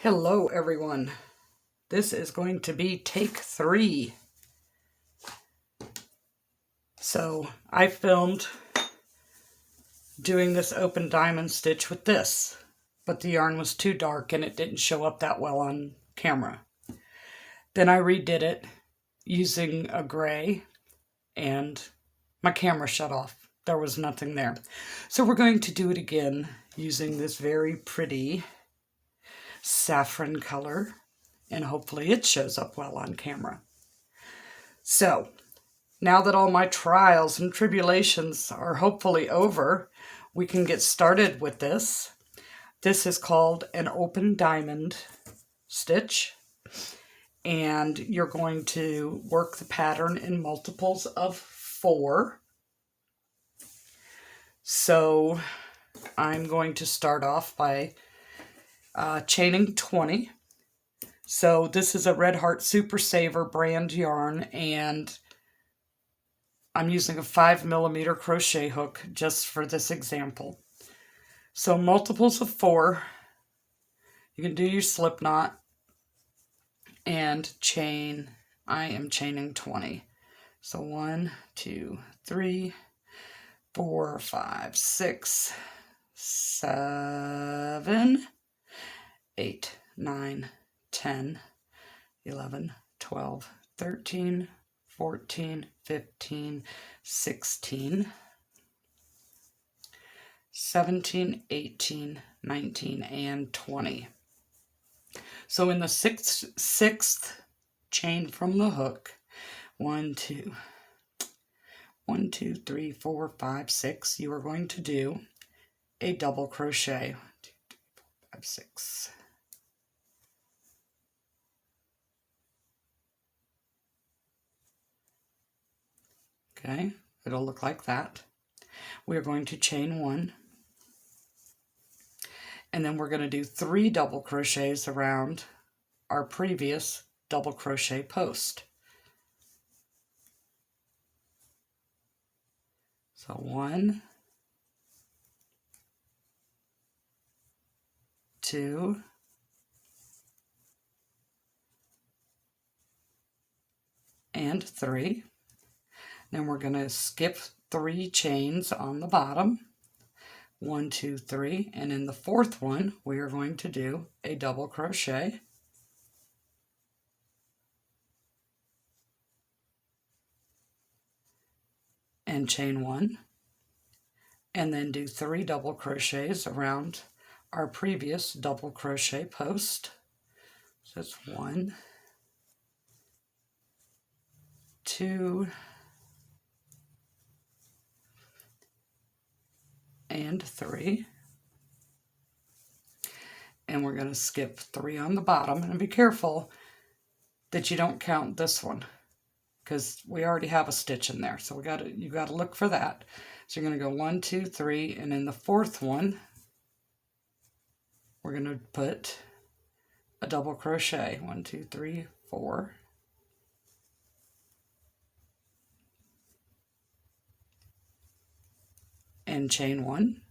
Hello everyone. This is going to be take 3. So I filmed doing this open diamond stitch with this, but the yarn was too dark and it didn't show up that well on camera. Then I redid it using a gray and my camera shut off. There was nothing there. So we're going to do it again using this very pretty saffron color, and hopefully it shows up well on camera. So now that all my trials and tribulations are hopefully over, we can get started with this. This is called an open diamond stitch, and you're going to work the pattern in multiples of 4. So I'm going to start off by chaining 20. So this is a Red Heart Super Saver brand yarn, and I'm using a 5mm crochet hook just for this example. So multiples of 4, you can do your slip knot and chain. I am chaining 20. So 1, 2, 3, 4, 5, 6, 7, 8, 9, 10, 11, 12, 13, 14, 15, 16, 17, 18, 19, and 20. So in the sixth chain from the hook, 1, 2, 3, 4, 5, 6, you are going to do a double crochet. 1, 2, 3, 4, 5, 6. Okay, it'll look like that. We're going to chain 1, and then we're going to do 3 double crochets around our previous double crochet post. So 1, 2, and 3. Then we're going to skip 3 chains on the bottom. 1, 2, 3, and in the 4th one we are going to do a double crochet, and chain 1, and then do 3 double crochets around our previous double crochet post. So it's 1, 2, and 3, and we're going to skip 3 on the bottom, and be careful that you don't count this one because we already have a stitch in there, so you got to look for that. So you're going to go 1, 2, 3, and in the 4th one we're going to put a double crochet. 1, 2, 3, 4, and chain 1,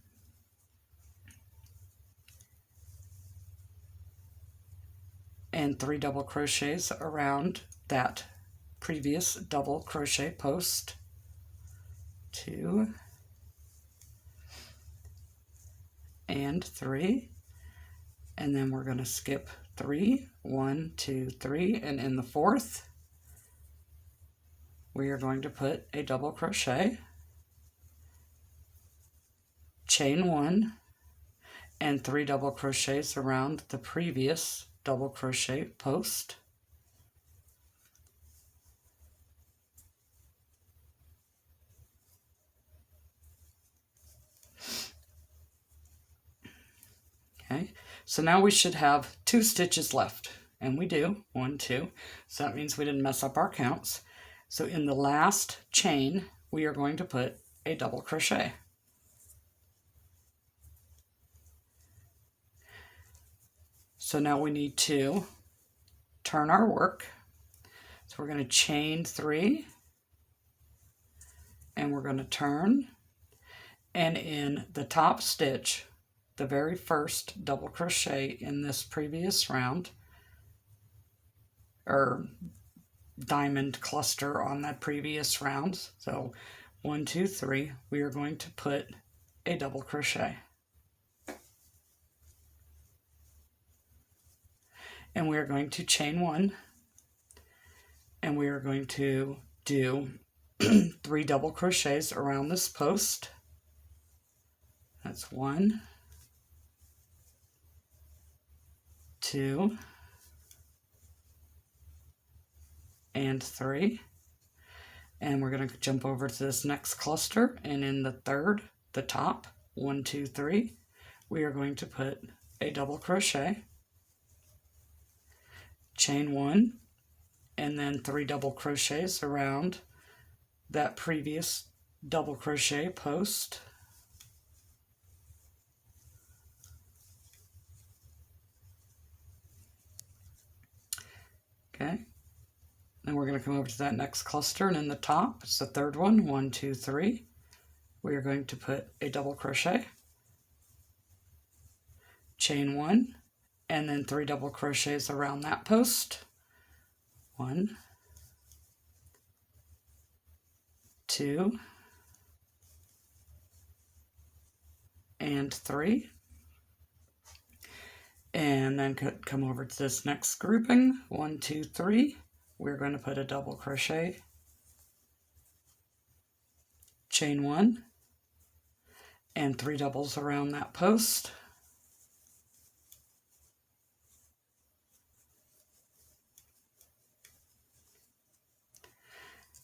and 3 double crochets around that previous double crochet post. 2 and 3, and then we're going to skip 3, 1, 2, 3, and in the 4th we are going to put a double crochet, chain 1, and 3 double crochets around the previous double crochet post. Okay, so now we should have 2 stitches left, and we do, 1, 2, so that means we didn't mess up our counts. So in the last chain we are going to put a double crochet. So now we need to turn our work. So we're going to chain 3, and we're going to turn, and in the top stitch the very first double crochet in this previous round, or diamond cluster on that previous round. So 1, 2, 3, we are going to put a double crochet. And we are going to chain 1, and we are going to do 3 double crochets around this post. That's 1, 2, and 3. And we're going to jump over to this next cluster, and in the third, the top, 1, 2, 3, we are going to put a double crochet, chain 1, and then 3 double crochets around that previous double crochet post. Okay, then we're going to come over to that next cluster, and in the top, it's the third one, 1, 2, 3, we are going to put a double crochet, chain 1, and then 3 double crochets around that post. 1, 2, and 3. And then come over to this next grouping, 1, 2, 3. We're going to put a double crochet, chain 1, and 3 doubles around that post.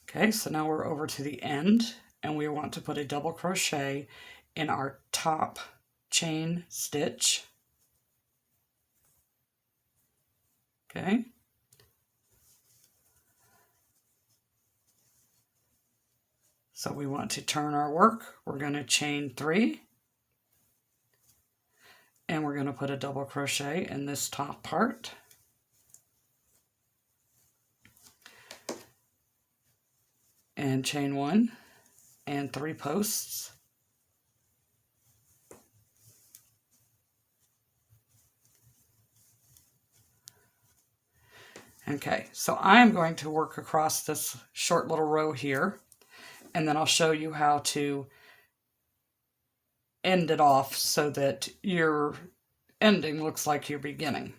Okay, so now we're over to the end, and we want to put a double crochet in our top chain stitch. Okay. So we want to turn our work. We're going to chain 3, and we're going to put a double crochet in this top part. And chain 1 and 3 posts. Okay, so I'm going to work across this short little row here, and then I'll show you how to end it off so that your ending looks like your beginning.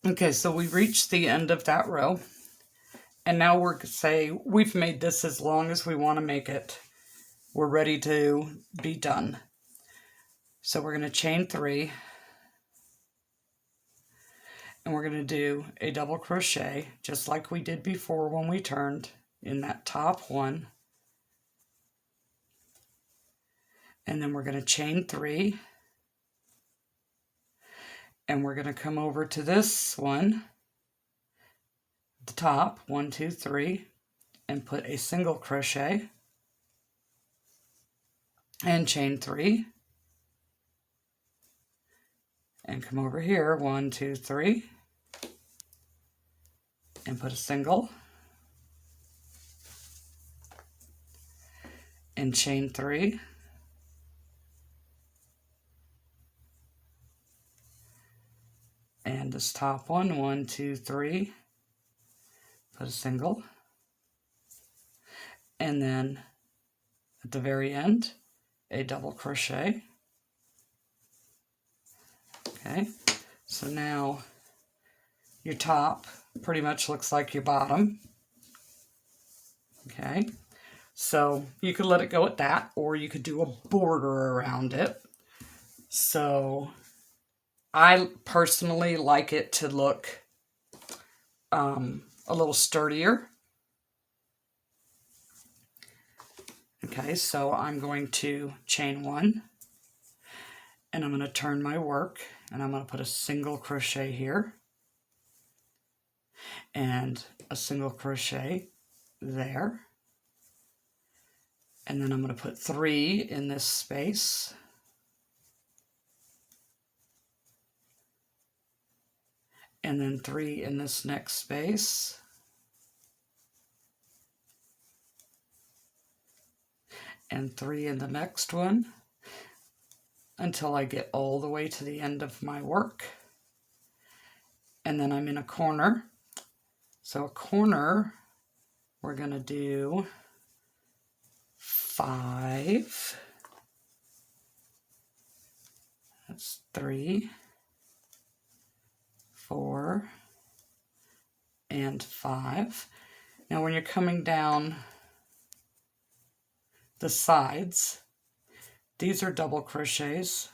Okay, so we reached the end of that row, and now we've made this as long as we want to make it. We're ready to be done. So we're going to chain 3, and we're going to do a double crochet just like we did before when we turned in that top one. And then we're going to chain 3, and we're going to come over to this one, the top, 1, 2, 3, and put a single crochet and chain 3, and come over here, 1, 2, 3, and put a single and chain 3, and this top one, 1, 2, 3, put a single, and then at the very end, a double crochet. Okay, so now your top pretty much looks like your bottom. Okay, so you could let it go at that, or you could do a border around it. So I personally like it to look a little sturdier. Okay, so I'm going to chain 1, and I'm going to turn my work, and I'm going to put a single crochet here, and a single crochet there, And then I'm going to put 3 in this space. And then 3 in this next space. And 3 in the next one until I get all the way to the end of my work. And then I'm in a corner. So a corner, we're going to do 5. That's 3, 4, and 5. Now when you're coming down the sides, these are double crochets.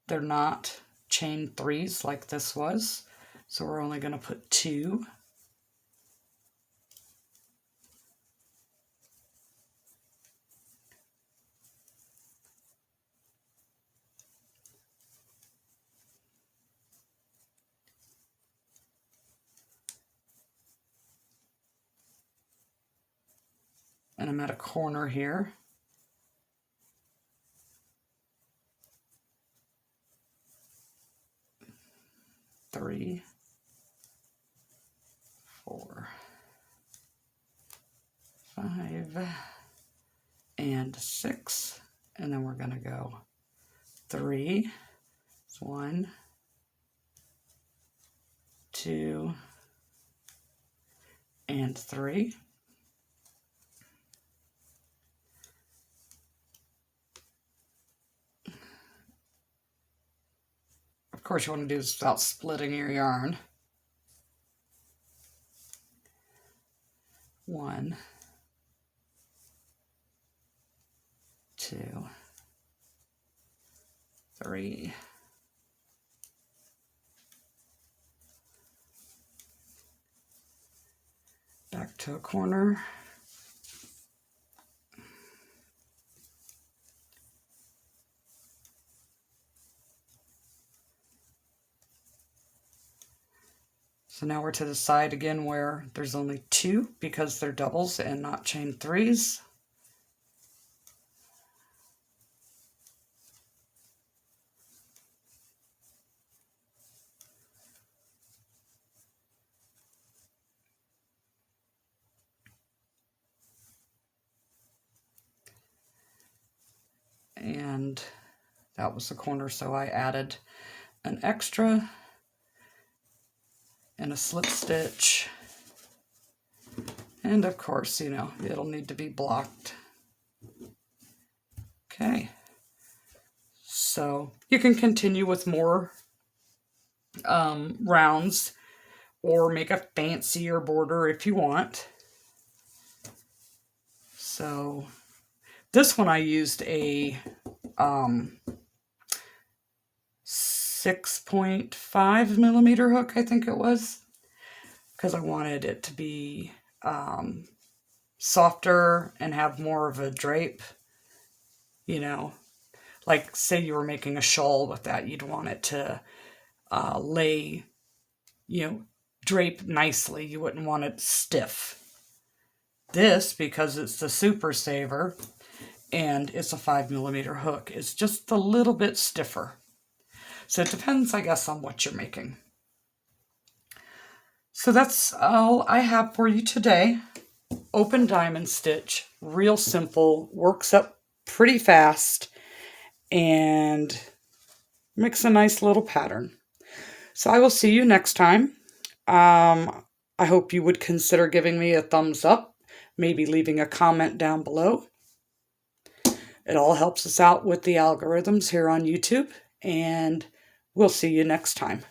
They're not chain 3s like this was, so we're only going to put 2. And I'm at a corner here. Three, 4, 5, and 6. And then we're going to go 3, 1, 2, and 3. Of course, you want to do this without splitting your yarn. 1, 2, 3. Back to a corner. So now we're to the side again where there's only 2 because they're doubles and not chain 3s. And that was the corner, so I added an extra and a slip stitch, and of course, you know, it'll need to be blocked. Okay, so you can continue with more rounds or make a fancier border if you want. So this one I used a 6.5 millimeter hook, I think it was, because I wanted it to be softer and have more of a drape, you know, like say you were making a shawl with that, you'd want it to lay, you know, drape nicely. You wouldn't want it stiff. This, because it's the Super Saver and it's a 5 millimeter hook, is just a little bit stiffer. So it depends, I guess, on what you're making. So that's all I have for you today. Open diamond stitch, real simple, works up pretty fast, and makes a nice little pattern. So I will see you next time. I hope you would consider giving me a thumbs up, maybe leaving a comment down below. It all helps us out with the algorithms here on YouTube, and we'll see you next time.